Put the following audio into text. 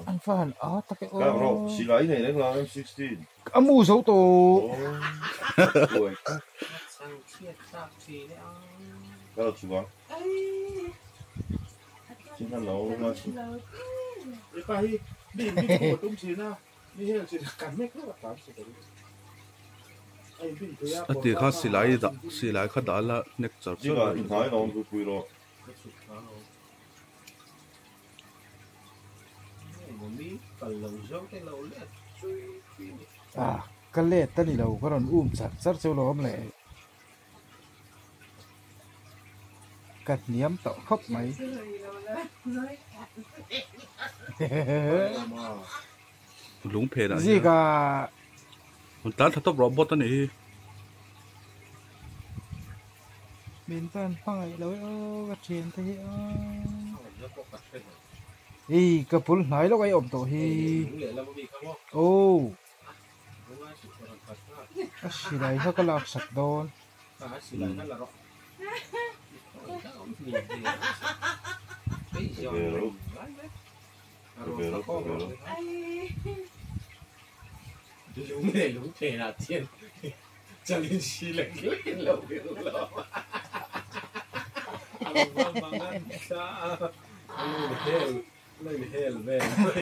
anh phan ta cái Các bạn xí lái này đấy là M16. Amu số tổ. Tuổi. Các bạn chú bác. Chính là lâu mà. Cái phải đi của tung xí nào. Đi hết chỉ cắn mấy cái là thì khác xì lái khác đã là next chart Chứ là in thái nó cứ quỳ rồi. Cái lệ ta đi đâu có đòn sắt siêu lắm lệ cắt niếm tạo khóc máy lúng phê đã gì cả mình ta thật robot này mình toàn phải lối cái chuyện thế ý cái phun nói lúc ấy ổn tổ hi ô xí nàyเขาก็ลากสักโดนlúng phê là tiền cho nên xí lại cái lâu Hell,